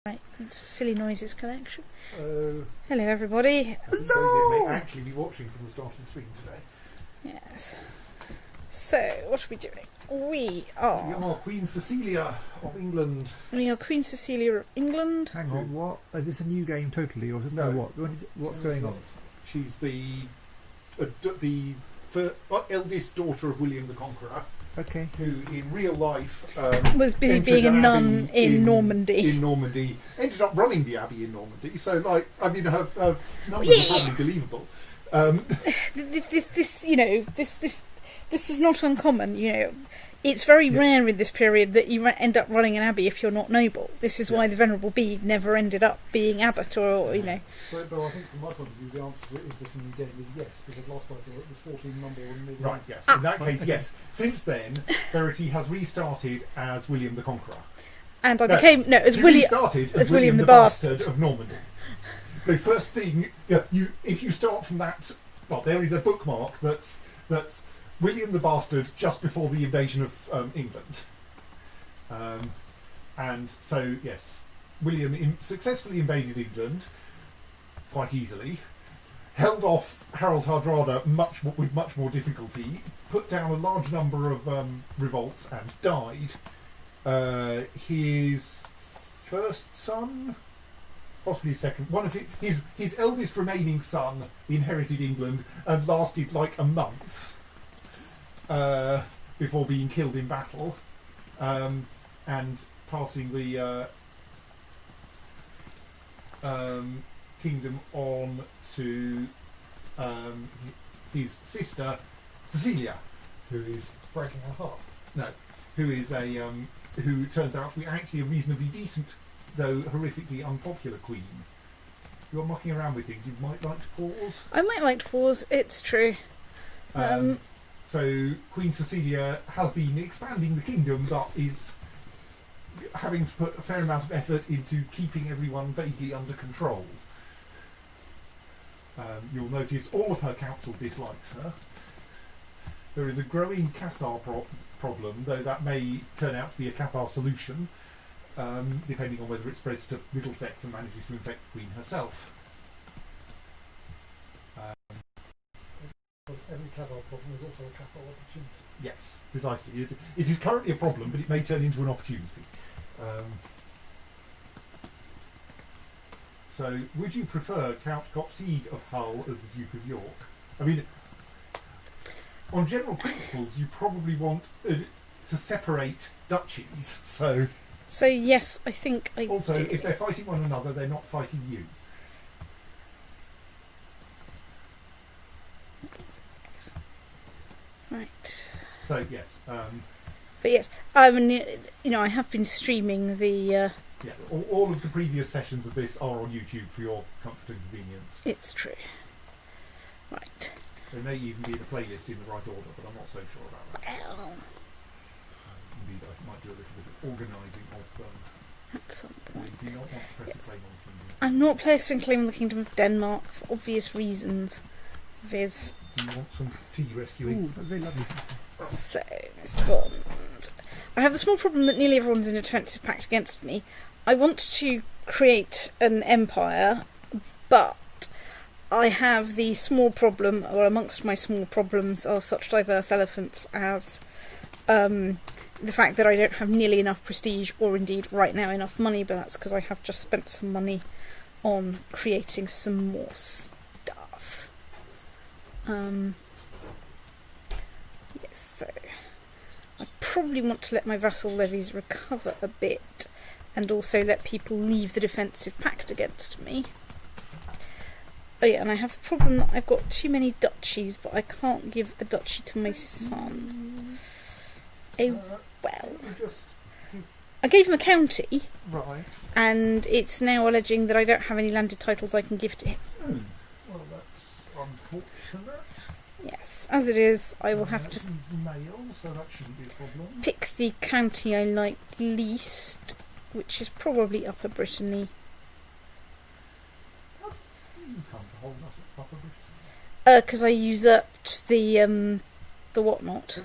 Right, it's a Silly Noises collection. Hello everybody. Hello! May actually be watching from the start of the screen today. Yes. So, what are we doing? We We are are Queen Cecilia of England. Queen Cecilia of England. Hang on, what? Is this a new game totally, or is this No. What's going on? She's the eldest daughter of William the Conqueror, Okay. who in real life Was busy entered being a an nun abbey in Normandy. In Normandy, ended up running the abbey in Normandy. So, her numbers are probably believable. This was not uncommon. It's very rare in this period that you end up running an abbey if you're not noble. This is why the Venerable Bede never ended up being abbot, or. But I think from my point of view, the answer to it is this new game is yes, because last I saw it was 14 number one. Right, yes. In that case, yes. Since then, Verity has restarted as William the Conqueror. And as William the Bastard of Normandy. The first thing, if you start from that, there is a bookmark that's William the Bastard just before the invasion of England. And so, yes, William successfully invaded England quite easily, held off Harold Hardrada with much more difficulty, put down a large number of revolts and died. His first son, possibly his second, one of his eldest remaining son inherited England and lasted like a month. Before being killed in battle, and passing the kingdom on to his sister Cecilia, who is Breaking her heart. who turns out to be actually a reasonably decent, though horrifically unpopular queen. You're mucking around with things. You might like to pause. I might like to pause. It's true. So Queen Cecilia has been expanding the kingdom, but is having to put a fair amount of effort into keeping everyone vaguely under control. You'll notice all of her council dislikes her. There is a growing Cathar problem, though that may turn out to be a Cathar solution, depending on whether it spreads to Middlesex and manages to infect the Queen herself. Every Cathar problem is also a Cathar opportunity. Yes, precisely. It is currently a problem, but it may turn into an opportunity. So, would you prefer Count Copseed of Hull as the Duke of York? I mean, on general principles, you probably want to separate duchies. So yes, I think I also, do. if they're fighting one another, they're not fighting you. Right. So yes. But yes, I mean, I have been streaming the. All of the previous sessions of this are on YouTube for your comfort and convenience. It's true. Right. There may even be in a playlist in the right order, but I'm not so sure about that. Well, Indeed, I might do a little bit of organising of them. at some point. Do you not want to press the claim on the kingdom? I'm not placing claim on the Kingdom of Denmark for obvious reasons. Viz. Do you want some tea rescuing? Ooh, that's very lovely. So, Mr. Bond. I have the small problem that nearly everyone's in a defensive pact against me. I want to create an empire, but I have the small problem, or amongst my small problems are such diverse elephants as the fact that I don't have nearly enough prestige, or indeed right now enough money, but that's because I have just spent some money on creating some more stuff. Yes, so I probably want to let my vassal levies recover a bit, and also let people leave the defensive pact against me. Oh yeah, and I have the problem that I've got too many duchies, but I can't give a duchy to my son. Well, I gave him a county, Right. and it's now alleging that I don't have any landed titles I can give to him. Well, that's unfortunate. Yes, as it is, I will have to He's male, so that shouldn't be a problem. pick the county I like least, which is probably Upper Brittany. You come to hold us at Upper Britain. Because I usurped the whatnot.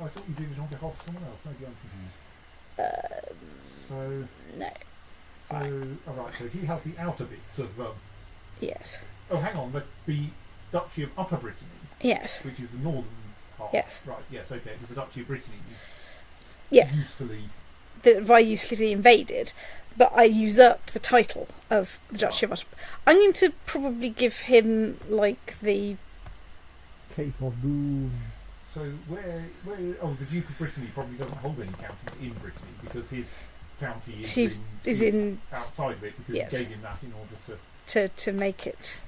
I thought you did it on behalf of someone else. Maybe I'm confused. No. So, all right. So he has the outer bits of. Yes. Oh, hang on. The Duchy of Upper Brittany, Yes. which is the northern half. Yes. Right. Yes. Okay. It was the Duchy of Brittany. Yes. Usefully. That I usefully invaded, but I usurped the title of the Duchy of Ottoman. I'm going to probably give him like the Cape of Boom. So where? Oh, the Duke of Brittany probably doesn't hold any counties in Brittany because his county is in outside of it because yes. he gave him that in order to make it.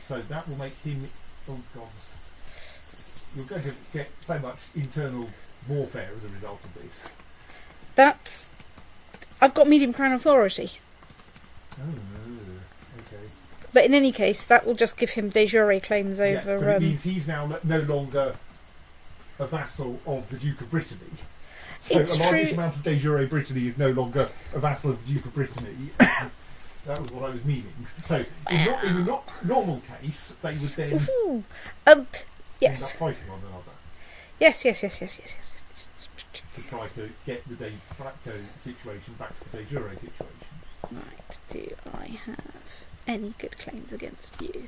So that will make him. Oh God, you're going to get so much internal warfare as a result of this. That's. I've got medium crown authority. Oh, okay. But in any case, that will just give him de jure claims over. Yes, but it means he's now no longer a vassal of the Duke of Brittany. So It's a large true. amount of de jure Brittany is no longer a vassal of the Duke of Brittany. That was what I was meaning. So in the normal case, they would then Ooh. end Yes. up fighting one another Yes. to try to get the de facto situation back to the de jure situation. Right. Do I have any good claims against you?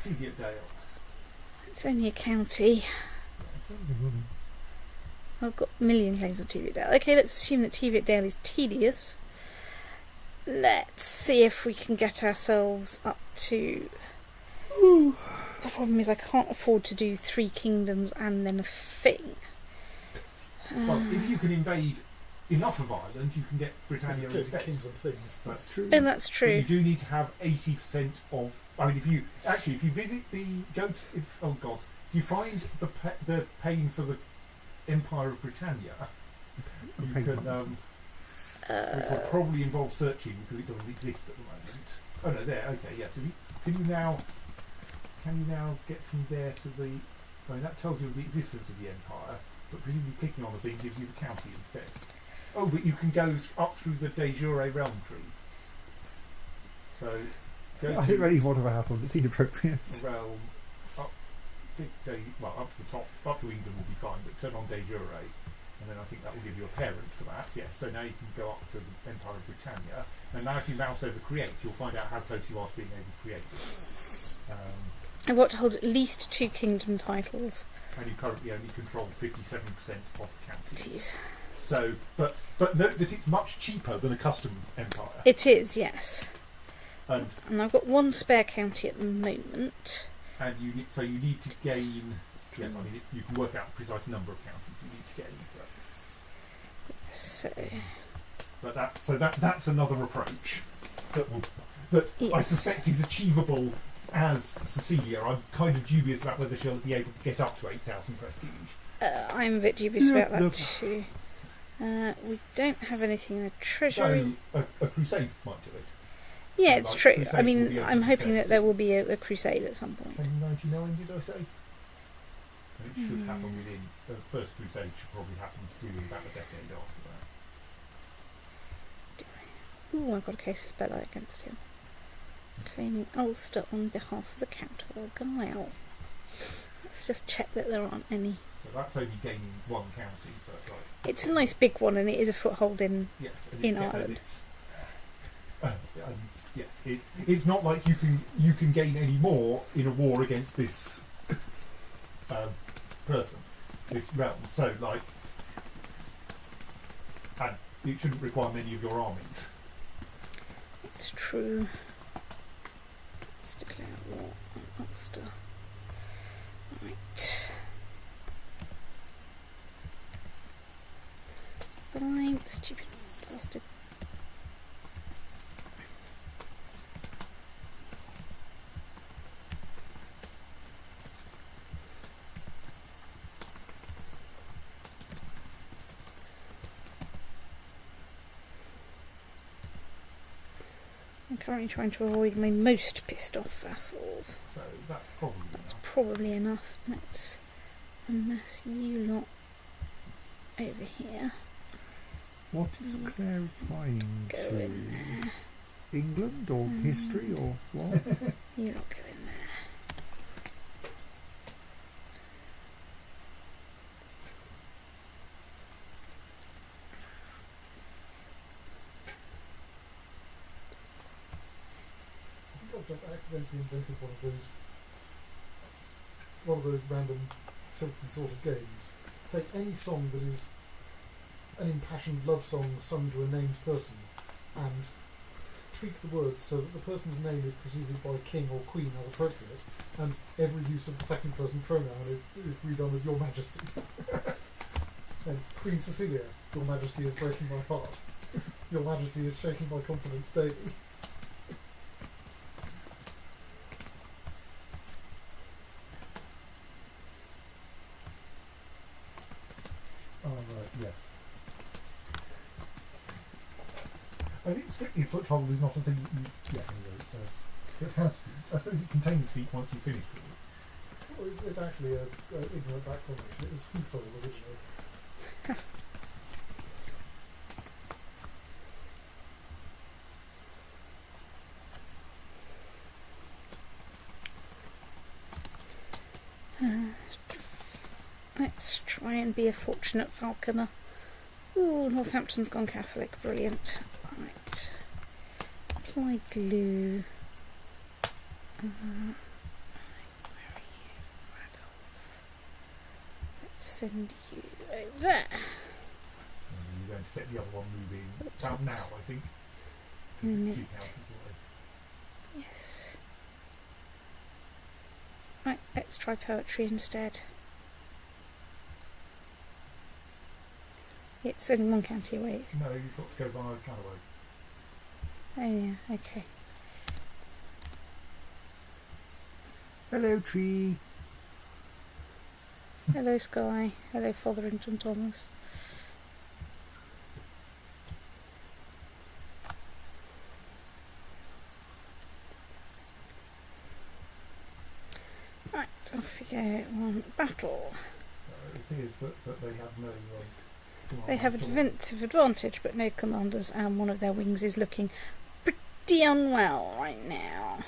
Teviot Dale. It's only a county. I've got a million claims on Teviotdale. Okay, let's assume that Teviotdale is tedious. Let's see if we can get ourselves up to... Ooh. The problem is I can't afford to do 3 kingdoms and then a thing. Well, if you can invade enough of Ireland, you can get Britannia instead. Kings and things. That's true. And that's But true. you do need to have 80% of. I mean, if you visit the if you find the pain for the Empire of Britannia, you can. Which will probably involve searching because it doesn't exist at the moment. Oh no, there. Okay, yes. Can you now get from there to the? I mean, that tells you the existence of the Empire, but presumably clicking on the thing gives you the county instead. Oh, but you can go up through the de jure realm tree. So, go I didn't really want to happen. It's inappropriate. the realm up to the top, up to England will be fine, but turn on de jure, and then I think that will give you a parent for that. Yes, so now you can go up to the Empire of Britannia, and now if you mouse over create, you'll find out how close you are to being able to create it. I've got to hold at least 2 kingdom titles. And you currently only control 57% of the counties. Jeez. So, but note that it's much cheaper than a custom empire. It is, yes. And I've got 1 spare county at the moment. you need to gain. Yes, I mean you can work out the precise number of counties you need to gain. But that's another approach that I Yes. suspect is achievable as Cecilia. I'm kind of dubious about whether she'll be able to get up to 8,000 prestige. I'm a bit dubious Look, about that look. too. We don't have anything in the treasury. So a crusade might do it. Yeah, it's like true. crusades I will mean, be I'm open hoping that to there will be a crusade at some point. 1099, did I say? It should happen within the first crusade. Should probably happen within about a decade after that. Ooh, I've got a case of spell against him. Claiming Ulster on behalf of the Count of Argyll. Let's just check that there aren't any. So that's only gaining 1 county, but like It's a nice big one, and it is a foothold in. yes, and in it's- Ireland. Yes, it's not like you can gain any more in a war against this person, this realm. So like, and it shouldn't require many of your armies. It's true. Let's declare war on Ulster. Right. Fine, stupid bastard. I'm currently trying to avoid my most pissed off vassals. So that's probably That's enough. probably enough. Let's amass you lot over here. What is Claire replying Go to? in there. England or history or what? You lot go in there. I've accidentally invented one of those random filthy sort of games. Take any song that is an impassioned love song sung to a named person and tweak the words so that the person's name is preceded by king or queen as appropriate, and every use of the second person pronoun is redone as Your Majesty. And Queen Cecilia, Your Majesty is breaking my heart. Your Majesty is shaking my confidence daily. Oh, right, yes. I think strictly a foothold is not a thing that you... Yeah, anyway, it has feet. I suppose it contains feet once you finish with it. Well, it's actually a ignorant back formation. It was Fufo originally. Let's try and be a fortunate falconer. Ooh, Northampton's gone Catholic. Brilliant. Right. Apply glue. Where are you? Radolf. Let's send you over there. And you're going to set the other one moving Oops, about now, oops. I think. Mm. It's 2 counties away. Yes. Right, let's try poetry instead. It's only 1 county away. No, you've got to go via Galloway. Oh yeah, okay. Hello, tree. Hello Sky. Hello Fotherington Thomas. Right, off we go. One battle. It appears that they have no... They have a defensive advantage, but no commanders, and one of their wings is looking pretty unwell right now.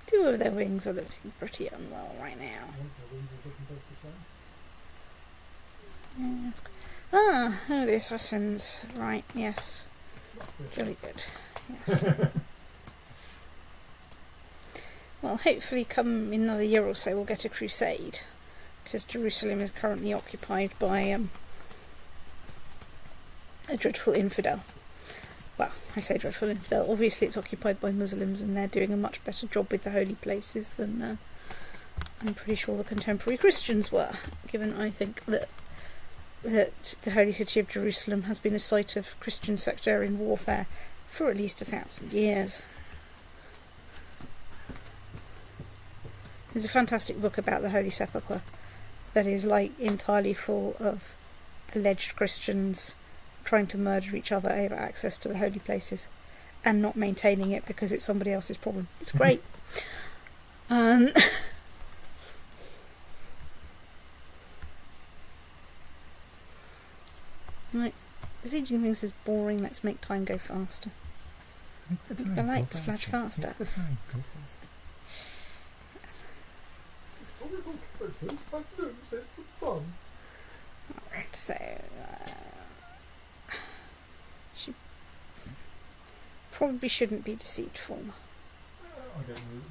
2 of their wings are looking pretty unwell right now. Yes. Ah, oh, the assassins. Right, yes. Very good. Yes. Well, hopefully come in another year or so we'll get a crusade, because Jerusalem is currently occupied by a dreadful infidel. Well, I say dreadful infidel. Obviously it's occupied by Muslims, and they're doing a much better job with the holy places than I'm pretty sure the contemporary Christians were, given I think that the holy city of Jerusalem has been a site of Christian sectarian warfare for at least 1,000 years. There's a fantastic book about the Holy Sepulchre that is like entirely full of alleged Christians trying to murder each other over access to the holy places and not maintaining it because it's somebody else's problem. It's great. Right, the sieging things is boring. Let's make time go faster. The lights flash faster. Make the time go faster. Historical characters have no sense of fun. Alright, so she probably shouldn't be deceitful. I don't know.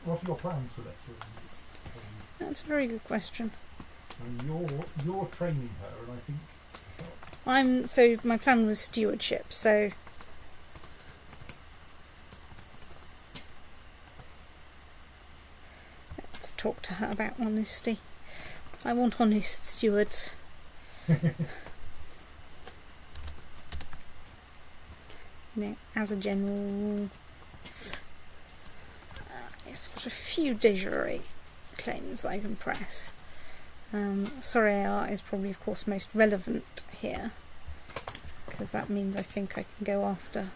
What are your plans for this? That's a very good question. I mean, you're training her, and I think... So my plan was stewardship, so let's talk to her about honesty. I want honest stewards. As a general rule. Yes, got a few de jure claims that I can press. Sorare is probably, of course, most relevant here, because that means I think I can go after.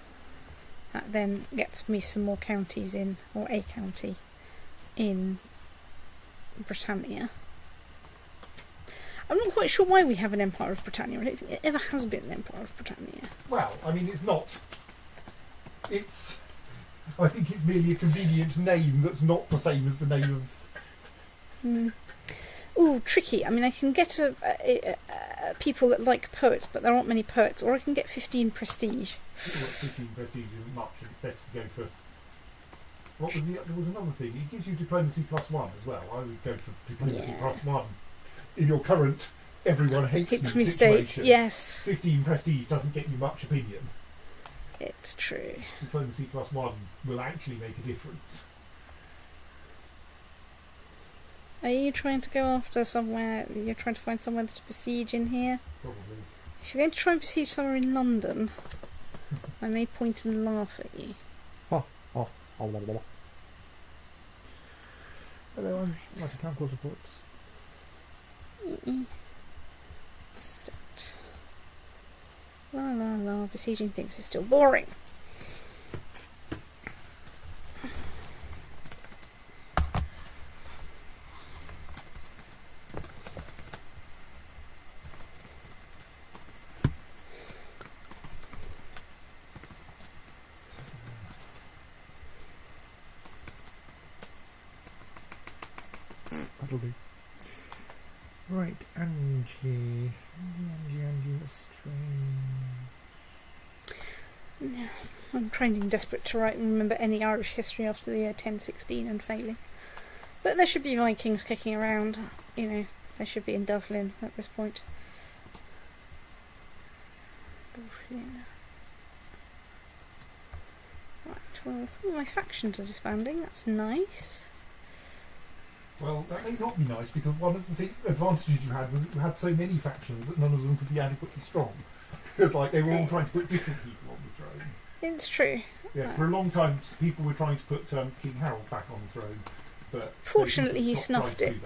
That then gets me some more counties in, or a county in Britannia. I'm not quite sure why we have an Empire of Britannia. I don't think there ever has been an Empire of Britannia. Well, I mean, it's not... I think it's merely a convenient name that's not the same as the name of... Ooh, tricky. I mean, I can get people that like poets, but there aren't many poets, or I can get 15 prestige. 15 prestige isn't much, and it's better to go for... There was another thing. It gives you diplomacy +1 as well. I would go for diplomacy +1 in your current everyone hates me state. situation. Yes. 15 prestige doesn't get you much opinion. It's true. Diplomacy +1 will actually make a difference. Are you trying to go after somewhere? You're trying to find somewhere to besiege in here? Probably. If you're going to try and besiege somewhere in London, I may point and laugh at you. Hello, I'm writing council reports. Stat. La la la, besieging things is still boring. That'll do. Right, Angie, let's train. I'm training desperate to write and remember any Irish history after the year 1016 and failing. But there should be Vikings kicking around, you know, they should be in Dublin at this point. Right, well, some of my factions are disbanding, that's nice. Well, that may not be nice, because one of the advantages you had was that you had so many factions that none of them could be adequately strong. Because, like, they were all trying to put different people on the throne. It's true. Yes, for a long time, people were trying to put King Harold back on the throne, but fortunately he snuffed it.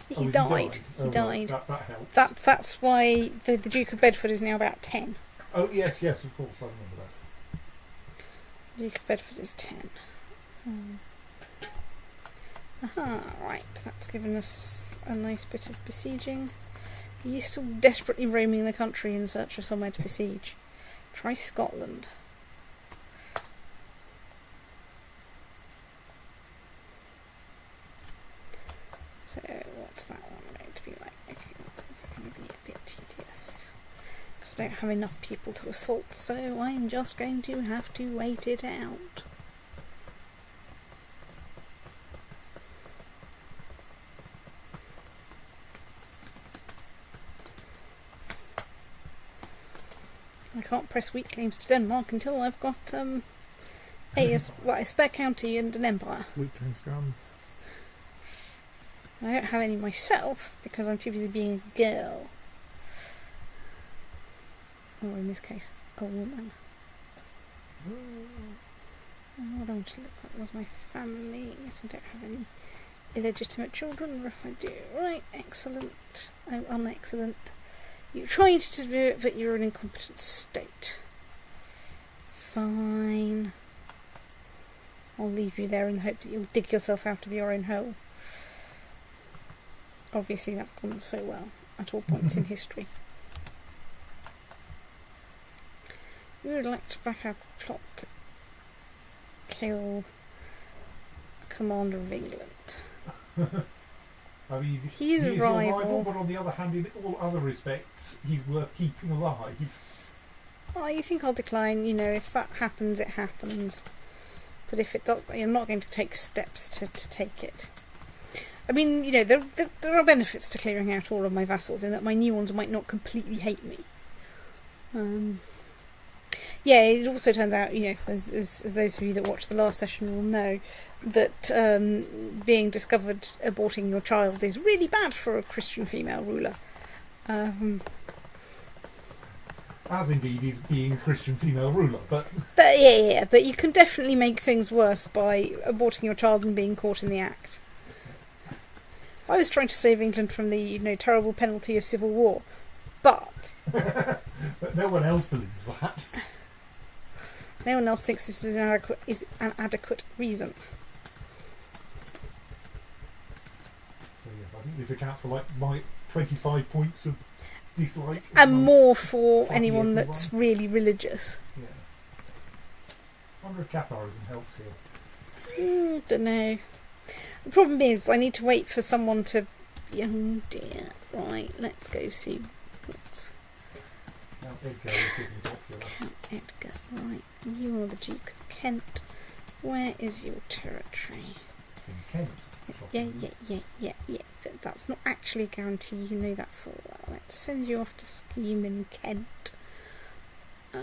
He died. He died. That helps. That's why the Duke of Bedford is now about 10. Oh, yes, of course, I remember that. Duke of Bedford is 10. Aha, right, that's given us a nice bit of besieging. Are you still desperately roaming the country in search of somewhere to besiege? Try Scotland. So, what's that one going to be like? Okay, that's also going to be a bit tedious. Because I don't have enough people to assault, so I'm just going to have to wait it out. I can't press weak claims to Denmark until I've got a spare county and an empire. Weak claims gone. I don't have any myself because I'm too busy being a girl. Or in this case, a woman. What I want to look like was my family. Yes, I don't have any illegitimate children, or if I do. Right, excellent. Oh, unexcellent. You tried to do it, but you're an incompetent state. Fine. I'll leave you there in the hope that you'll dig yourself out of your own hole. Obviously that's gone so well at all points in history. We would like to back our plot to kill a commander of England. I mean, He's a your rival. rival, but on the other hand, in all other respects, he's worth keeping alive. I think I'll decline, you know, if that happens, it happens. But if it does, you're not going to take steps to take it. I mean, you know, there are benefits to clearing out all of my vassals in that my new ones might not completely hate me. Yeah, it also turns out, you know, as those of you that watched the last session will know, that being discovered aborting your child is really bad for a Christian female ruler. As indeed is being a Christian female ruler, but But you can definitely make things worse by aborting your child and being caught in the act. I was trying to save England from the, you know, terrible penalty of civil war, but but no one else believes that. No one else thinks this is an adequate reason. So yes, I think this accounts for like my 25 points of dislike. And more for Copy anyone everyone. that's really religious. Yeah. I wonder if Catharism helps here. Don't know. The problem is I need to wait for someone to, Oh dear. Right, let's go see what's Now Edgar is getting popular. Count Edgar. Right, you are the Duke of Kent. Where is your territory? In Kent. Yeah. But that's not actually a guarantee. You know that full well. Let's send you off to scheme in Kent. Right.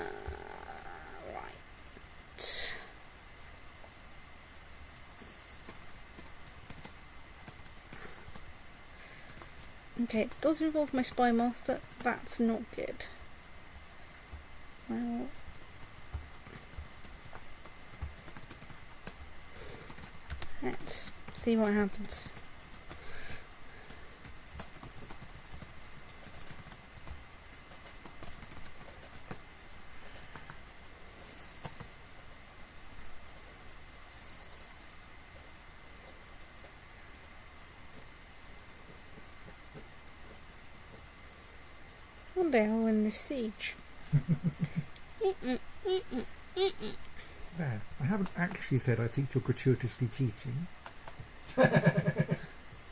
Okay, it does involve my spy master. That's not good. Well, let's see what happens. One day I'll win this siege. There. I haven't actually said I think you're gratuitously cheating.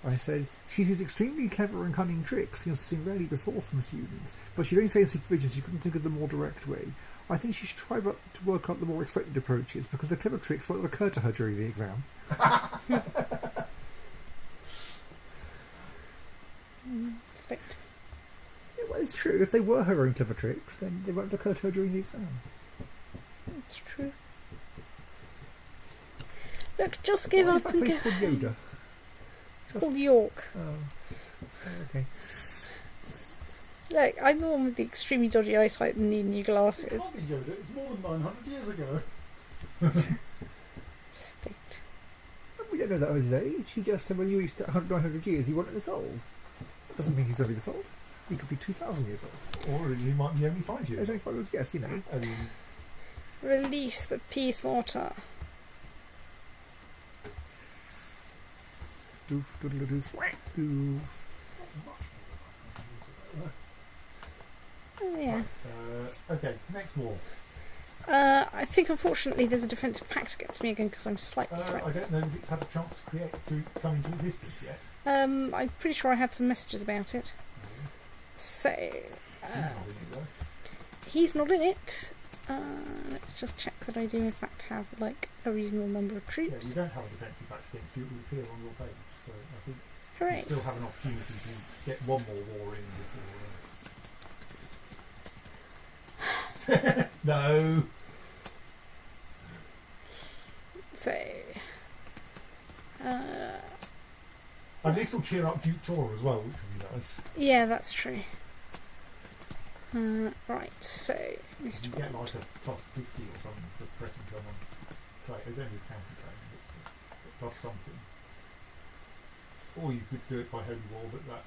I said, she sees extremely clever and cunning tricks you've seen rarely before from students, but she only says supervisions you couldn't think of the more direct way. I think she should try to work out the more expected approaches, because the clever tricks won't occur to her during the exam. Expect. Yeah, well, it's true. If they were her own clever tricks, then they won't occur to her during the exam. It's true. Look, just give Why up is and that go. place called Yoda? It's called York. Okay. Look, I'm the one with the extremely dodgy eyesight and need new It glasses. can't be Yoda. It's more than 900 years ago. State. We don't know that was his age. He just said when you reached 900 years, he wasn't this old. That doesn't mean he's only this old. He could be 2,000 years old. Or he might be only 5 There's years. only 5 years, yes, you know. I mean, Release the peace order. Doof, doodle doof, whack, doof. Oh yeah. okay, next war. I think unfortunately there's a defensive pact against me again because I'm slightly I threatened. don't know if it's had a chance to come into existence yet. I'm pretty sure I had some messages about it. So, He's not in it, though. he's not in it. Let's just check that I do in fact have like a reasonable number of Yeah, troops. you don't have a defensive act against you, it will appear on your page. So I think Hooray. you still have an opportunity to get one more war in before. No. So, And this will cheer up Duke Tor as well, which would be nice. yeah, that's true. Right, so, You Mr. get Bond. like a plus 50 or something for pressing someone's claim. There's only a counter claim, but plus something. Or you could do it by Holy War, but that...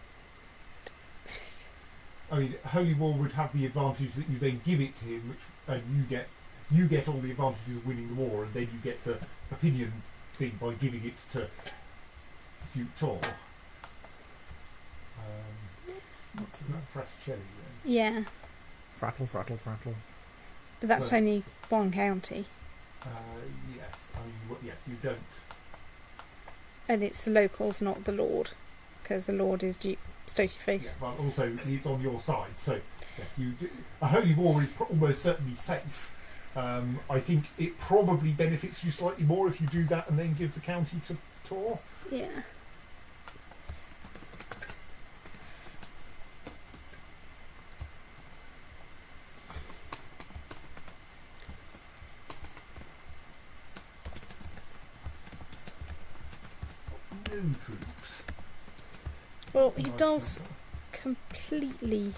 I mean, Holy War would have the advantage that you then give it to him, which and you get all the advantages of winning the war, and then you get the opinion thing by giving it to Duke Tor. Not Fraticelli then. Yeah, Frattle, frattle, frattle. but that's So- only one county, Yes, I mean, yes, you don't. and it's the locals, not the Lord, because the Lord is Duke Stotey Yeah, Face. but also it's on your side, so yes, a holy war is almost certainly safe. I think it probably benefits you slightly more if you do that and then give the county to Tor. Yeah. No troops. Well, he Nice does number. completely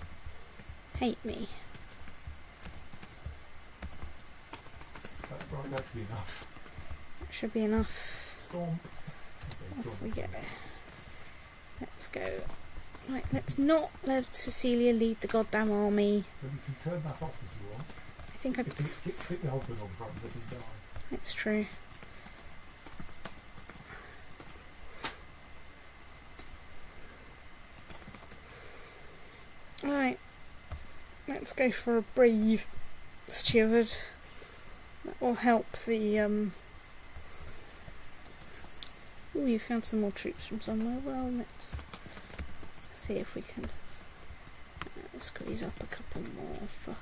hate me. Right, that should be enough. That should be enough. Storm. Off we go. Let's go. Right, let's not let Cecilia lead the goddamn army. But you can turn that off if you want. I think I... Stick the husband on front and let him die. It's true. Right. Let's go for a brave steward. That will help the, Ooh, you found some more troops from somewhere. Well, let's see if we can squeeze up a couple more for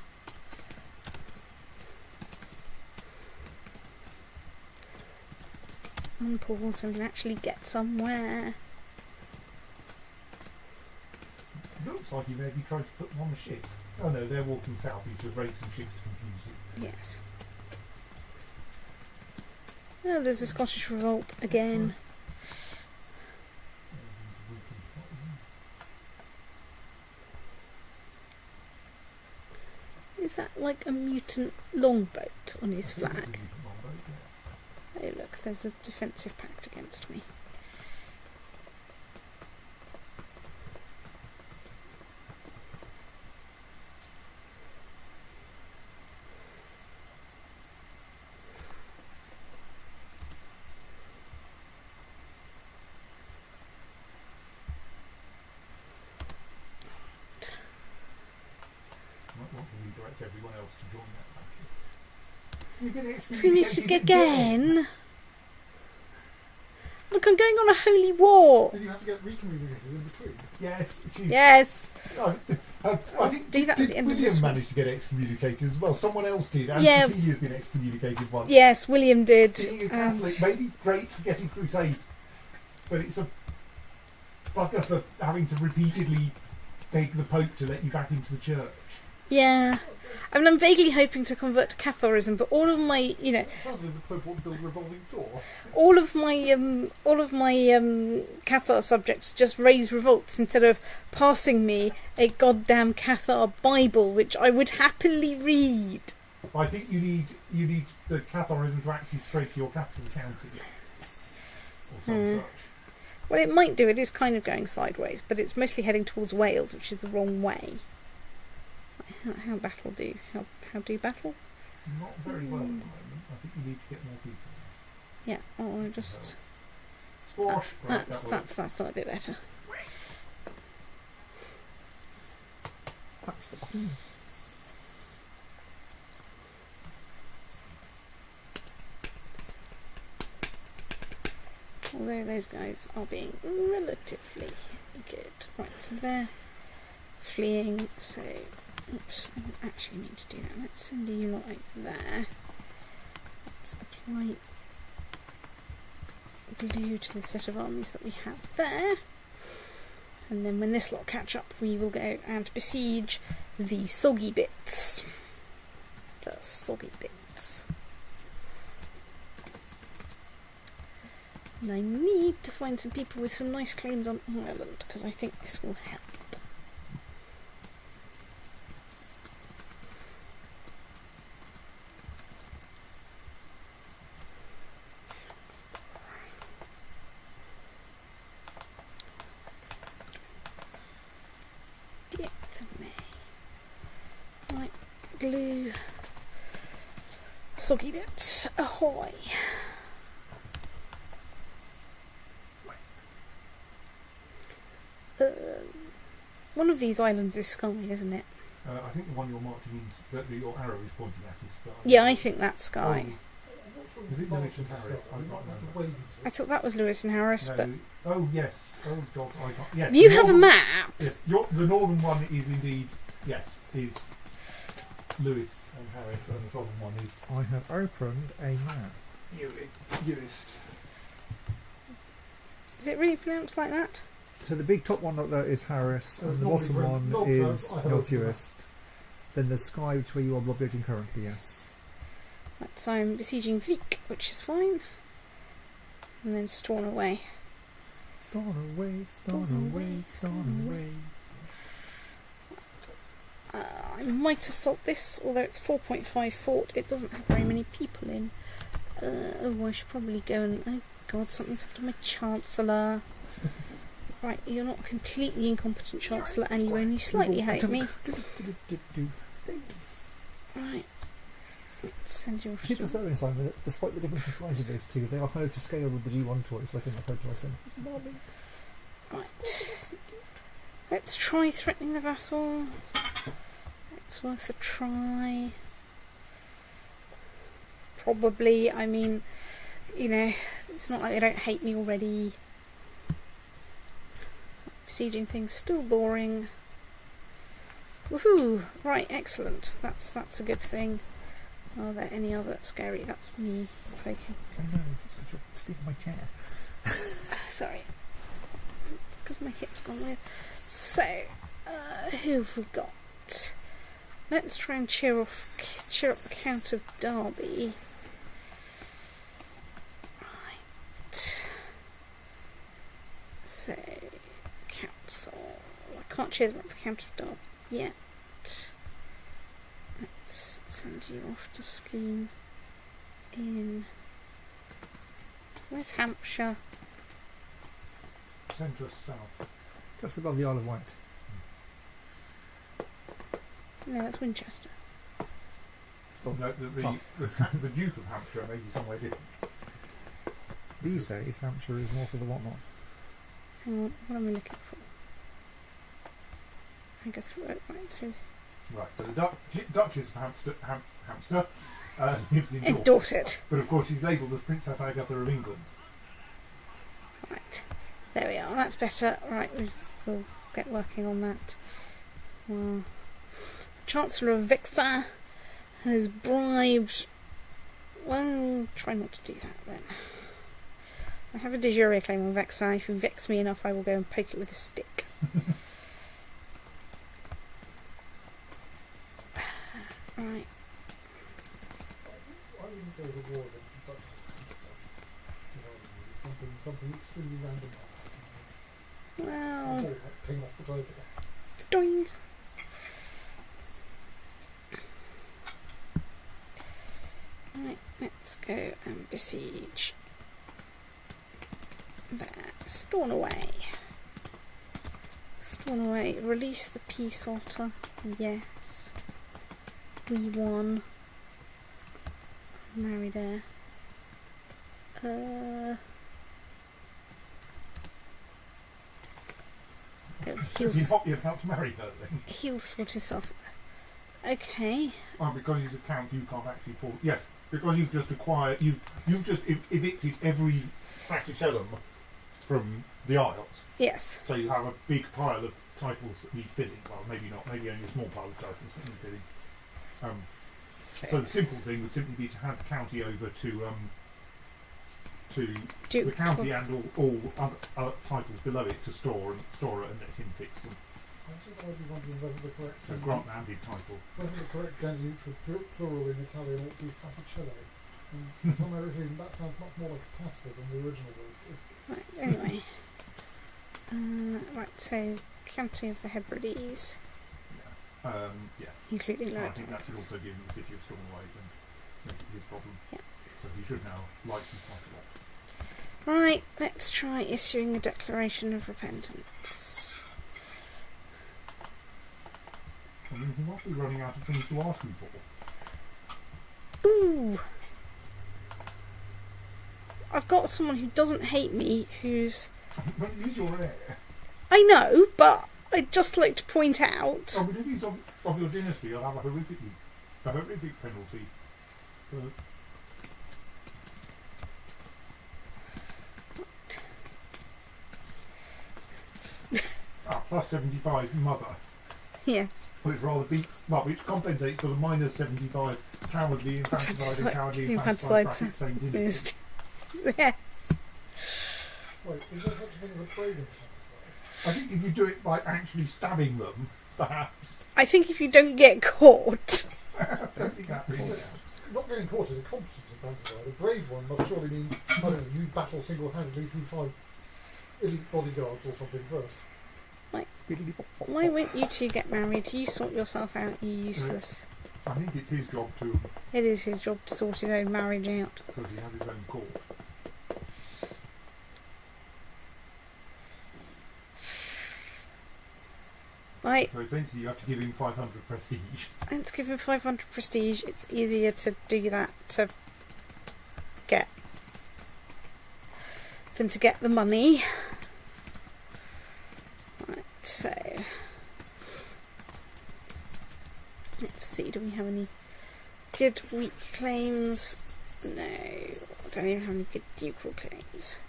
unpause so we can actually get somewhere. Looks like you maybe tried to put them on the ship. Oh no, they're walking south. You should raise some ships to confuse you. Yes. Oh, there's a Scottish revolt again. Is that like a mutant longboat on his flag? Oh look, there's a defensive pact against me. Might want to redirect everyone else to join that faction. You're getting Excommunicated again? Look, I'm going on a holy war. Did you have to get recommunicated in between? Yes. Yes. I think Do that at the end of William this one. managed to get excommunicated as well. Someone else did. And Yeah. Cecilia's been excommunicated once. Yes, William did. Being a And Catholic may be great for getting crusades, but it's a bugger for having to repeatedly beg the Pope to let you back into the church. yeah. I mean, I'm vaguely hoping to convert to Catholicism, but all of my, you know, It sounds like the Pope wants to build a revolving door. all of my Cathar subjects just raise revolts instead of passing me a goddamn Cathar Bible, which I would happily read. I think you need the Catharism to actually spread to your capital county or some such. Well, it might do. It is kind of going sideways, but it's mostly heading towards Wales, which is the wrong way. How battle do? How do battle? Not very well at the moment. I think you need to get more people. Yeah. Oh, I just. Squash. Right, That's done a bit better. That's the button. Although those guys are being relatively good. Right, so they're fleeing, so oops, I didn't actually mean to do that. Let's send you lot over there. Let's apply glue to the set of armies that we have there. And then when this lot catch up, we will go and besiege the soggy bits. The soggy bits. And I need to find some people with some nice claims on Ireland, because I think this will help. Right, glue. Soggy bits, ahoy! One of these islands is Skye, isn't it? I think the one you're marching in, that your arrow is pointing at is Skye. Yeah, I think that's Skye. Is it Lewis and Harris? I can't remember. I thought that was Lewis and Harris, No. but Oh yes. Oh God, I can't. Yes. you the have a northern- map. Yeah, the northern one is indeed is Lewis and Harris, and the southern one is I have opened a map. Lewis. Is it really pronounced like that? So the big top one up there is Harris, and the Normally bottom very- one North is Wales, I have North opened a US. Then the Sky, which where you are blockading currently, yes. Right, so I'm besieging Vic, which is fine. And then Storm away. Storm away, storm away, storm away. I might assault this, although it's 4.5 fort. It doesn't have very many people in. Oh, I should probably go and... Oh God, something's happened to my Chancellor. Right, you're not a completely incompetent Chancellor, and you only slightly hate me. Right. Let's send you Here's the serving sign with it. Despite the difference in size of those two, they are kind of to scale with the G1 toys, like in the photo I sent. Right. Let's try threatening the vassal. It's worth a try. Probably, I mean, you know, it's not like they don't hate me already. Besieging things still boring. Woohoo! Right, excellent. That's a good thing. Are there any other scary? That's me poking. I know, just got your stick in my chair. Sorry, because my hip's gone weird. So, who have we got? Let's try and cheer up the Count of Derby. Right. So, council. I can't cheer them up the Count of Derby yet. Let's send you off to scheme in. Where's Hampshire? Centre south. Just above the Isle of Wight. No, that's Winchester. Oh, No, the Duke of Hampshire may be somewhere different. These days, Hampshire is north of the whatnot. Hang on, what am I looking for? I go through it, right, it says Right, so the Duchess of Hampshire lives in Dorset. Dorset. But of course she's labelled as Princess Agatha of England. Right, there we are, that's better. Right, we'll get working on that. Well, Chancellor of Vexin has bribed. Well, try not to do that then. I have a de jure claim on Vexin. If you vex me enough, I will go and poke it with a stick. Right. I wouldn't go to war against the Dutch stuff. Something extremely random like that. Well, Like ping off the globe again. doing. Right, let's go and besiege there. Storm away. Storm away. Release the peace otter. Yes. We won. Married her. Oh, You're about to marry her then? he'll sort himself. Okay. Oh, because he's a count, you can't actually fall. Yes, because you've just acquired, you've just evicted every Fraticellum from the Isles. Yes. So you have a big pile of titles that need filling. Well, maybe not. Maybe only a small pile of titles that need filling. So the simple thing would simply be to hand the county over to Duke. the county and all other titles below it to store it and let him fix them. I was just already wondering whether the correct So grant-landed title. whether the correct gender for plural in Italian ought to be Fraticello. And for some reason that sounds much more like pasta than the original word. Right, anyway. Right, so County of the Hebrides, Yes. including I Lower think that should Towns. also give him the city of Stormway and make it his problem. Yeah. So he should now license quite a lot. Right, let's try issuing a declaration of repentance. I mean, he must be running out of things to ask him for. Ooh! I've got someone who doesn't hate me, who's... But he's your heir. I know, but I'd just like to point out... Oh, but if he's of your dynasty, you'll have a horrific penalty. Plus 75 mother, Yes. which rather beats, well, which compensates for the minus 75 cowardly infanticide and cowardly infanticide bracket same dynasty. Yes. Wait, is there such a thing as a brave infanticide? I think if you do it by actually stabbing them, perhaps. I think if you don't get caught... I don't think that really counts. Not getting caught is a competent infanticide. A brave one must surely mean, I don't know, you battle single-handedly through 5 elite bodyguards or something first. Why won't you two get married? You sort yourself out, you useless. I think it's his job to, It is his job to sort his own marriage out. because he has his own court. Right, So essentially you have to give him 500 prestige. let's give him 500 prestige. It's easier to do that than to get the money. Right, so let's see, do we have any good weak claims? No, I don't even have any good ducal claims.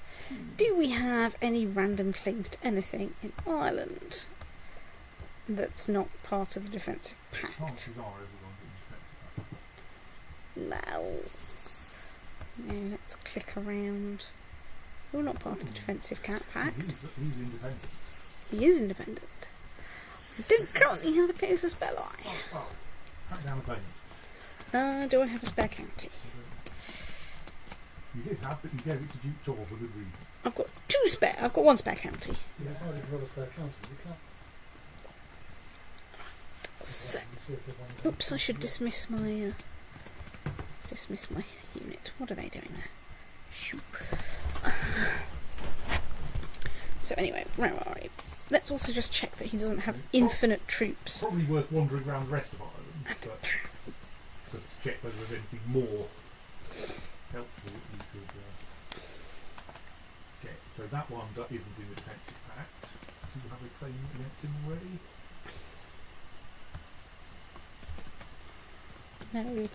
Do we have any random claims to anything in Ireland that's not part of the defensive pact? Chances are everyone's in defensive pact. No. No, let's click around. We're not part of the defensive pact. He's independent. He is independent. I don't currently have a case of spell eye. Oh, pack down a claimant. Do I have a spare county? You did have, but you gave it to Duke Tor for good reason. I've got one spare county. You decided to have a spare county. You can't. So, See if there's one oops, I should dismiss my unit. What are they doing there? Shoop. So anyway, where are we? Let's also just check that he doesn't have infinite troops. Probably worth wandering around the rest of Ireland, but to check whether there's anything more helpful that you could get. So that one isn't in the defensive pact. Do you have a claim against him already? No.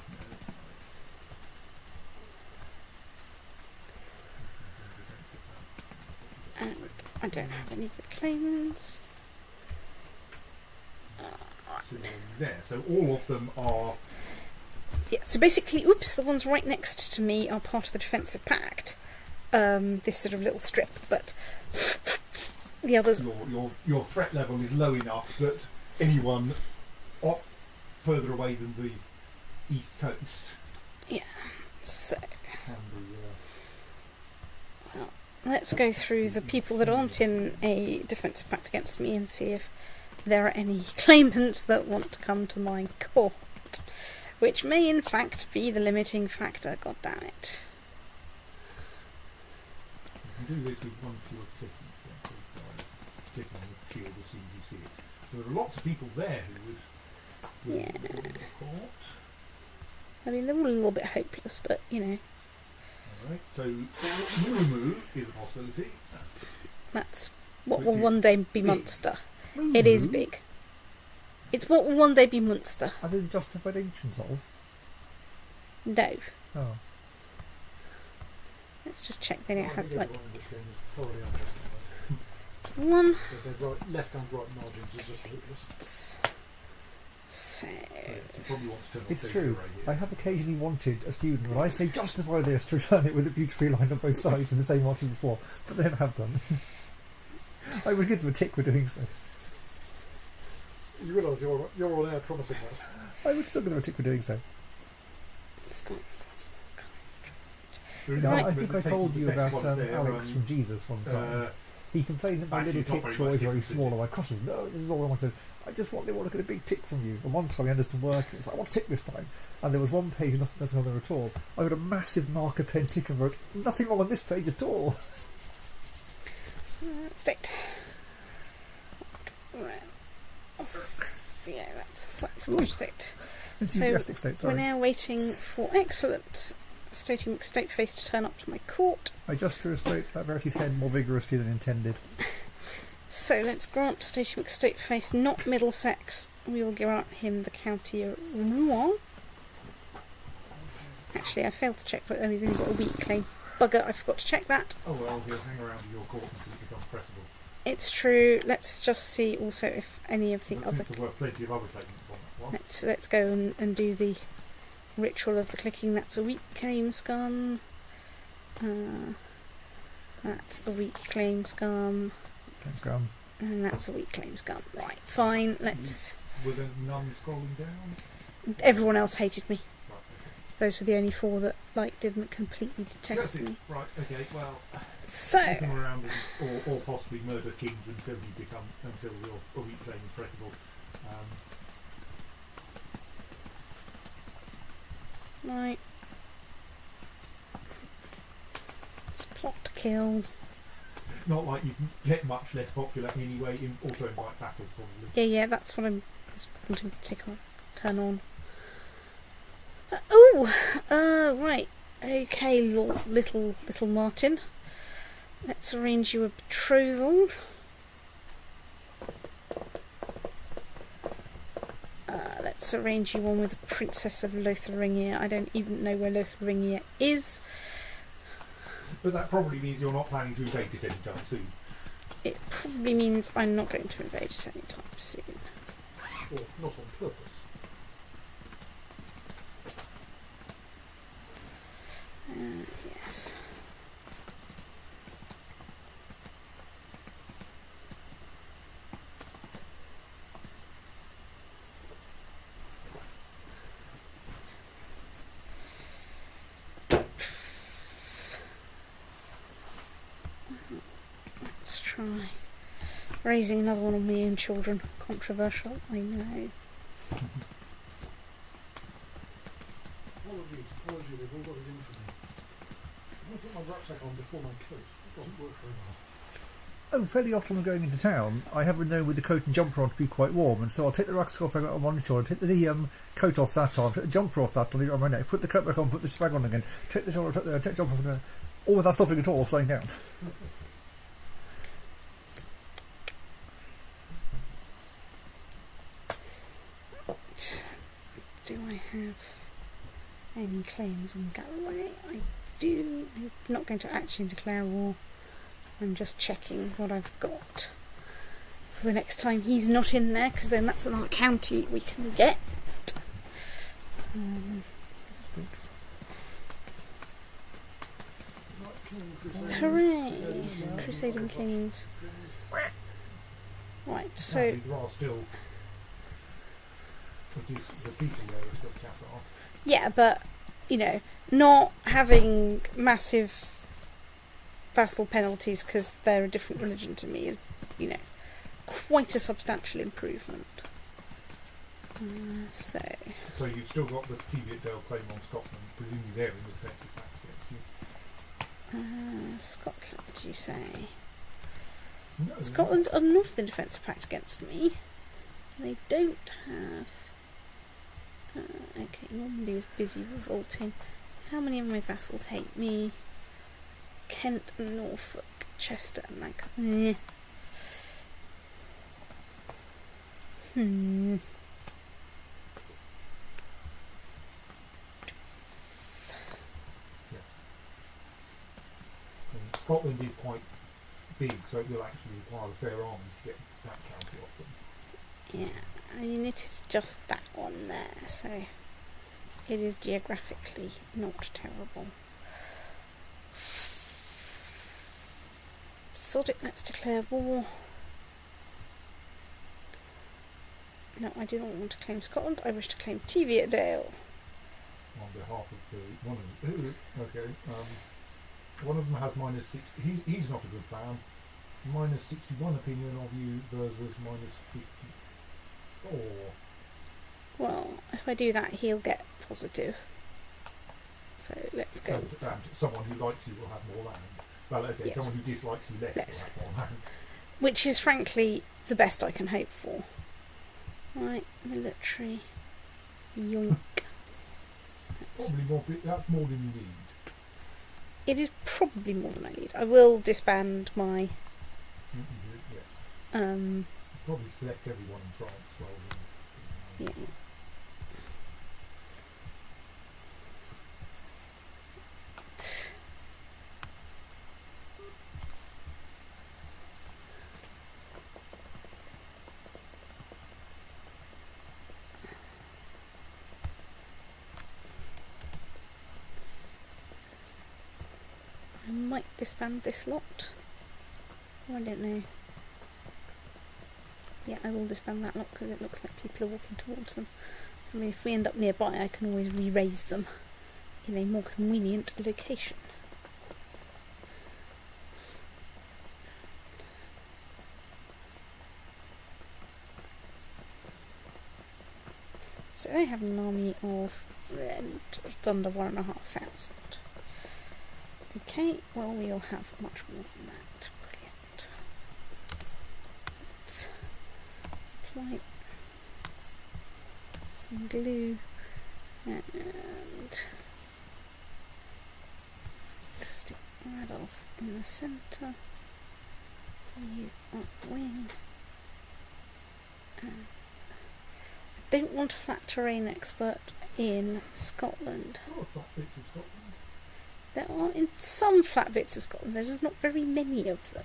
And I don't have any good claimants. There. So all of them are. Yeah, so basically, the ones right next to me are part of the defensive pact. This sort of little strip, but the others. Your threat level is low enough that anyone further away than the east coast. Yeah. So Can be. well, let's go through the people that aren't in a defensive pact against me and see if there are any claimants that want to come to my court, which may in fact be the limiting factor. God damn it! You can do this with one fewer citizens. Click on the shield as soon as you see it. So there are lots of people there who would Yeah. go to the court. I mean, they're all a little bit hopeless, but you know, Alright, so Murumu is a possibility. that's what Which will is one day be big. Munster. It is big. It's what will one day be Munster. Are they justified ancients of? No. Oh. Let's just check they don't I have think like. everyone in this game is thoroughly unjustified. It's the one. Their left and right margins are just hopeless. So. You probably want to turn off It's those true. array I here. have occasionally wanted a student, when I say justify this, to return it with a beautifully lined on both sides in the same margin before, but they never have done. I would give them a tick for doing so. You realise you're on air promising that. I would still give them a tick for doing so. It's gone. There is No, an I argument think I that told taking you the best about one there, Alex from Jesus one time. He complained that my actually, little it's not ticks very were always much very different, small. is it? And I crossed him. No, this is all I wanted. I just want to get a big tick from you. And one time I ended some work, and it's like, I want a tick this time. And there was one page with nothing on there at all. I got a massive marker pen tick and wrote, nothing wrong on this page at all. State. Right. Yeah, that's a slightly smaller state. Enthusiastic state, We're sorry. now waiting for excellent Statey McStateface to turn up to my court. I just threw a state that Verity's head more vigorously than intended. So let's grant Statey McStateface not Middlesex. We will grant him the county of Rouen. Actually, I failed to check whether he's only got a weak claim. Bugger, I forgot to check that. Oh well, he'll hang around with your court until it becomes pressable. It's true. Let's just see also if any of the But other... since there were plenty of other claimants on that one. Let's go and do the ritual of the clicking. That's a weak claim scum. That's a weak claim scum. Thanks, Graham. And that's a weak claim scum. Right, fine. Let's... Were there none scrolling down? Everyone else hated me. Right, okay. Those were the only four that didn't completely detest Justice. me. Right, okay, well, So, keep him around or possibly murder kings until your weak claim is pressable. right. Let's plot to kill. Not like you can get much less popular anyway, also in white battles probably. Yeah, that's what I'm just wanting to turn on. Right. Okay, little Martin. Let's arrange you a betrothal. Let's arrange you one with the Princess of Lotharingia. I don't even know where Lotharingia is. But that probably means you're not planning to invade it anytime soon. It probably means I'm not going to invade it anytime soon. Or not on purpose. Yes. Let's try raising another one of my own children. Controversial, I know. Apology, they've all got it in for me. I'm going to put my rucksack on before my coat. It doesn't work very well. Oh, fairly often when going into town, I have been known with the coat and jumper on to be quite warm, and so I'll take the rucksack off on one shoulder, take the coat off that arm, take the jumper off that, leave it on my neck, put the coat back on, put the bag on again, take the shoulder, take the jumper off, all without stopping at all, slowing down. Do I have any claims on Galloway? I do. I'm not going to actually declare war. I'm just checking what I've got for the next time he's not in there, because then that's another county we can get. Hooray! Crusading Kings. Right, so There are still the people there are still capital. yeah, but you know, not having massive vassal penalties because they're a different religion to me is, you know, quite a substantial improvement. So you've still got the Teviotdale claim on Scotland, presumably they're in the defensive pact against you. Scotland, you say? No, they're Scotland are not in the defensive pact against me. They don't have. Okay, Normandy is busy revolting. How many of my vassals hate me? Kent and Norfolk, Chester and Lancashire. Scotland is quite big, so it will actually require a fair army to get that county off them. Yeah, I mean it is just that one there, so it is geographically not terrible. Sod it, let's declare war. No, I do not want to claim Scotland, I wish to claim Teviotdale. On behalf of the one of them has minus 60. He's not a good plan. Minus 61 opinion of you versus minus 54. Well, if I do that, he'll get positive. So let's go. And someone who likes you will have more land. Well, okay, Yes. someone who dislikes you less Less. will have more land. Which is frankly the best I can hope for. Right, military. Yoink. Probably more. That's more than you need. It is probably more than I need. I will disband my Yes. um Probably select everyone in France rather than. yeah. I might disband this lot. Oh, I don't know. Yeah, I will disband that lot because it looks like people are walking towards them. I mean, if we end up nearby, I can always re-raise them in a more convenient location. So they have an army of just under 1,500. Okay, well we'll have much more than that. Brilliant. Let's apply some glue and stick Radolf in the centre. You up wing. I don't want a flat terrain expert in Scotland. Oh, flat bits of Scotland. There are in some flat bits of Scotland. There's just not very many of them.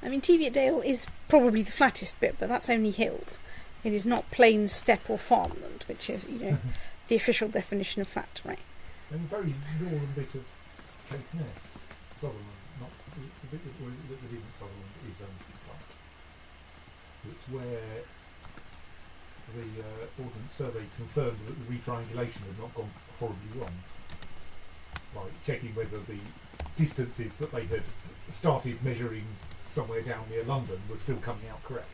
I mean, Teviotdale is probably the flattest bit, but that's only hills. It is not plain steppe or farmland, which is, the official definition of flat terrain. And the very northern bit of Caithness, Sutherland, not the bit that isn't Sutherland is flat. It's where the Ordnance Survey confirmed that the retriangulation had not gone horribly wrong. Like checking whether the distances that they had started measuring somewhere down near London were still coming out correct.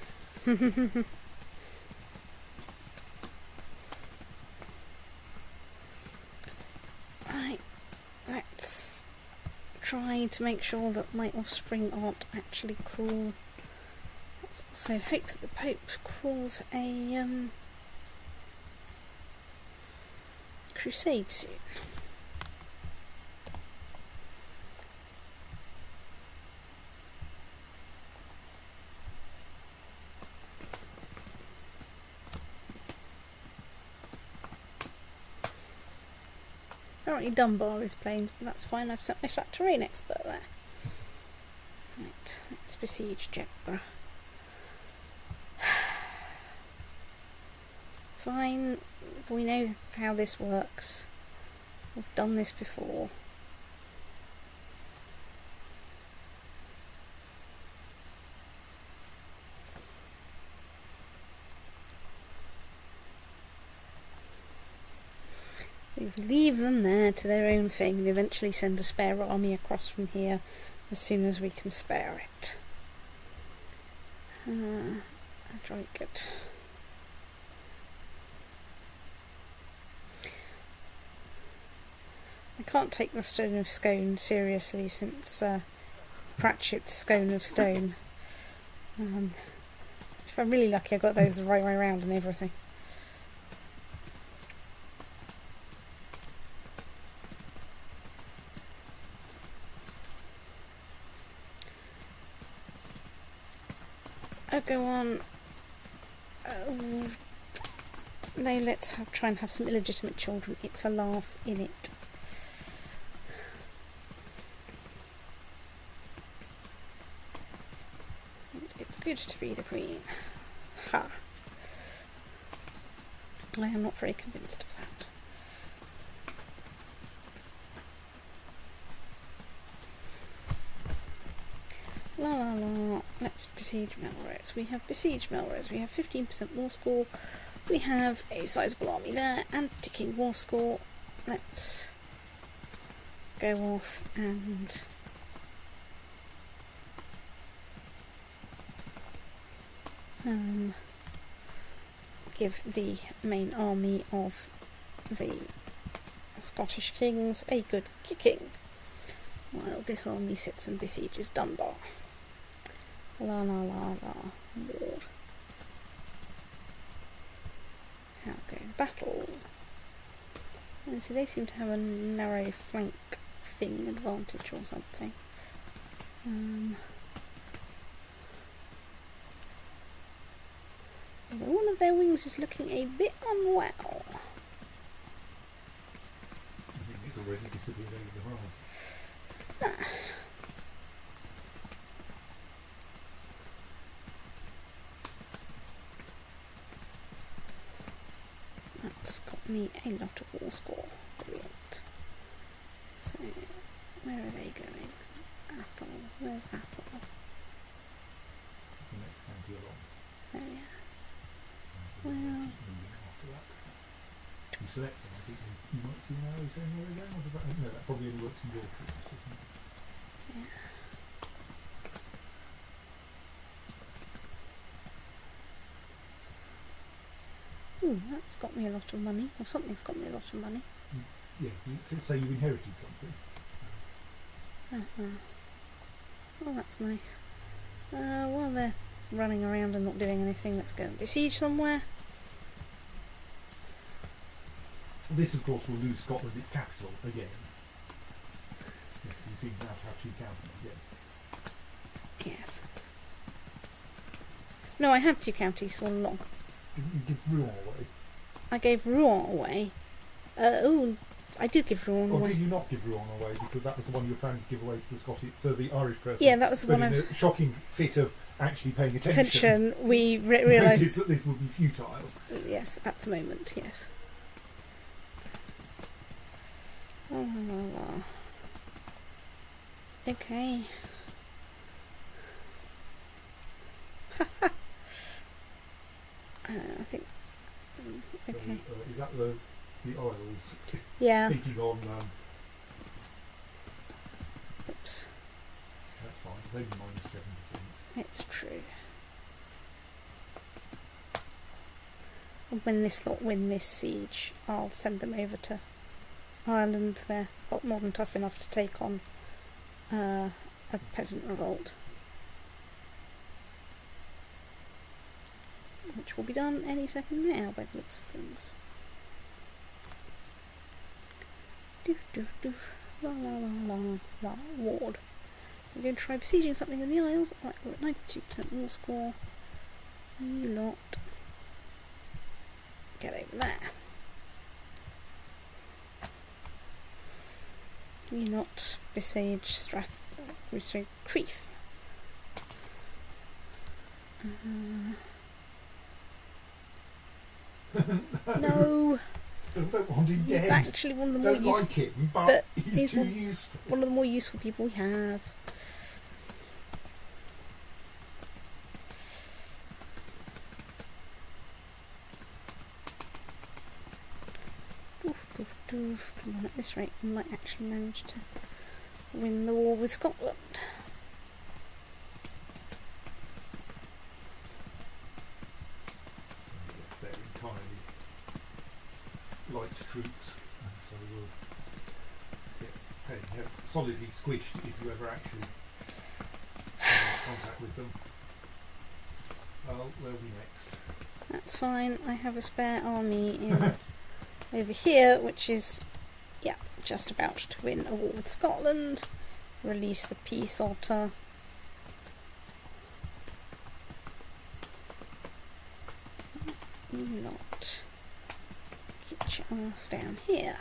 Right, let's try to make sure that my offspring aren't actually cruel. Let's also hope that the Pope calls a crusade soon. Apparently Dunbar is plains, but that's fine. I've sent my flat terrain expert there. Right, let's besiege Jedburgh. Fine, we know how this works. We've done this before. We leave them there to their own thing and eventually send a spare army across from here as soon as we can spare it. Very good. I can't take the Stone of Scone seriously since Pratchett's Scone of Stone. If I'm really lucky, I got those the right way around and everything. Oh, go on. No, let's try and have some illegitimate children. It's a laugh in it. And it's good to be the Queen. Ha! I am not very convinced of that. La la la. Let's besiege Melrose. We have besieged Melrose. We have 15% war score. We have a sizable army there and ticking war score. Let's go off and give the main army of the Scottish kings a good kicking while this army sits and besieges Dunbar. La la la la. War. How go the battle? Oh, so they seem to have a narrow flank thing advantage or something. Although one of their wings is looking a bit unwell. I think it's already disappeared over the horizon. That's got me a lot of war score. Brilliant. So, where are they going? Athol. Where's Athol? The next county along. Oh yeah. Well, Well. after that, you select them. I think you might see an arrow saying where they're going. Or does that? No, that probably only works in your troops, doesn't it? Yeah. Ooh, that's got me a lot of money. Or something's got me a lot of money. Yeah, so say you inherited something. Oh, that's nice. While they're running around and not doing anything, let's go and besiege somewhere. This, of course, will lose Scotland its capital again. Yes, you seem now to have two counties again. Yes. No, I had two counties all along. You give Rouen away. I gave Rouen away. I did give Rouen Or away. did you not give Rouen away because that was the one you were planning to give away to the Irish person? Yeah, that was the but one in I... a shocking fit of actually paying Attention, we noticed realised... that this would be futile. Yes, at the moment, yes. La, la, la, la. Okay. I think... So, okay. is that the Isles Yeah. taking on... Oops. that's fine, maybe -7%. It's true. When this lot win this siege, I'll send them over to Ireland. They're more than tough enough to take on a peasant revolt, which will be done any second now by the looks of things. Doof doof doof. La la la la la. Ward. We're going to try besieging something in the Isles. Right, we're at 92% war score. You lot. Get over there. You not besiege Crieff. No, Don't want him he's dead. actually one of the more Don't useful. like him, but but he's too one- useful. One of the more useful people we have. Doof, doof, doof. Come on, at this rate, we might actually manage to win the war with Scotland. So yes, they're entirely light troops, and so we'll get solidly squished if you ever actually come into contact with them. Well, where are we next? That's fine. I have a spare army in over here, which is, yeah, just about to win a war with Scotland. Release the peace otter. You lot. Get your ass down here.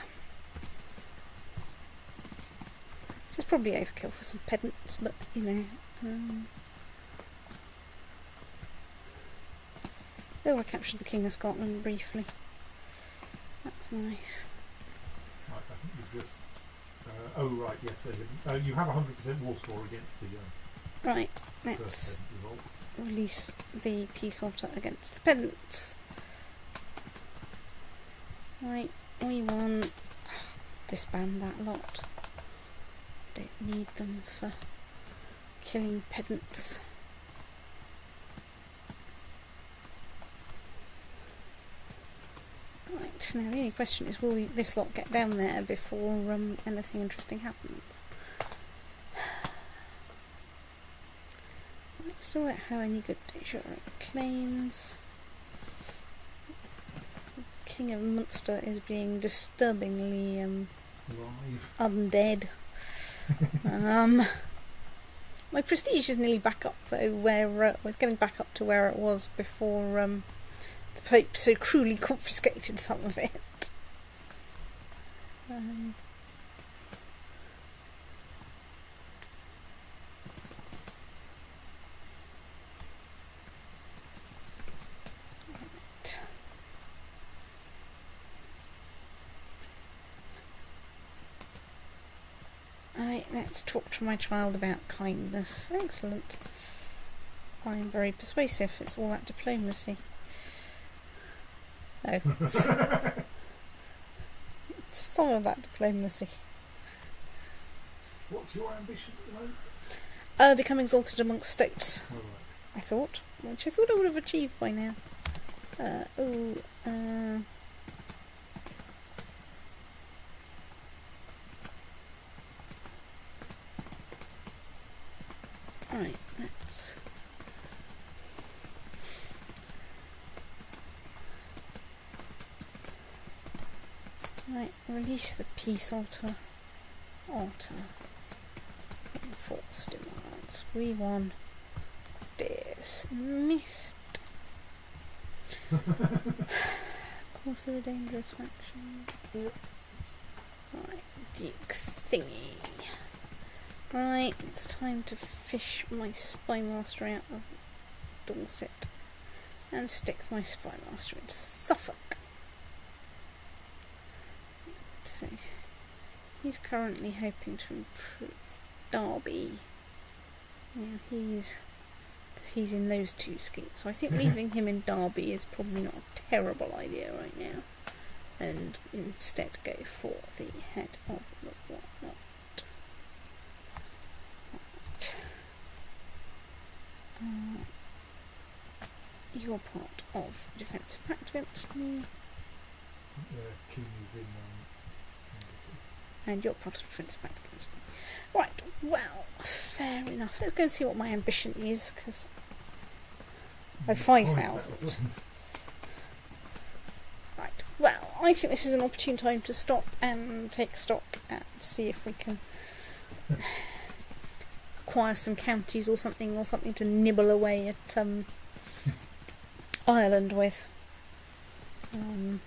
Which is probably overkill for some pedants, but you know. Oh, I captured the King of Scotland briefly. That's nice. Right, I think you've just... oh, right, yes, there you have 100% war score against the Right, first let's peasant revolt. release the peace otter against the pedants. Right, we won. Disband that lot. Don't need them for killing pedants. Right, now the only question is, will this lot get down there before anything interesting happens? Right, still don't have any good data claims. King of Munster is being disturbingly Live. undead. My prestige is nearly back up though, where I was getting back up to where it was before the Pope so cruelly confiscated some of it. Right, let's talk to my child about kindness. Excellent. I am very persuasive. It's all that diplomacy. Oh. Some of that diplomacy. What's your ambition at the moment? Become exalted amongst stokes, Oh, right. I thought. Which I thought I would have achieved by now. Right, let's... Right, release the peace otter. Enforce demands. We won. Dismissed. Also a dangerous faction. Yep. Right, Duke thingy. Right, it's time to fish my Spymaster out of Dorset and stick my Spymaster into Suffolk. So, he's currently hoping to improve Derby. Yeah, he's in those two schemes. So I think leaving him in Derby is probably not a terrible idea right now. And instead go for the head of the whatnot. Right. You're part of defensive pact against me, King is in. and you're part of defensive pact against me. Right, well, fair enough. Let's go and see what my ambition is, because I've 5,000. Right, well, I think this is an opportune time to stop and take stock and see if we can acquire some counties or something to nibble away at Ireland with. Then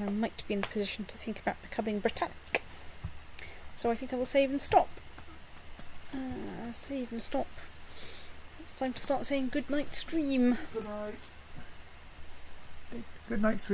I might be in a position to think about becoming Britannic. So I think I will save and stop. Save and stop. It's time to start saying good night stream. Good night. Good night,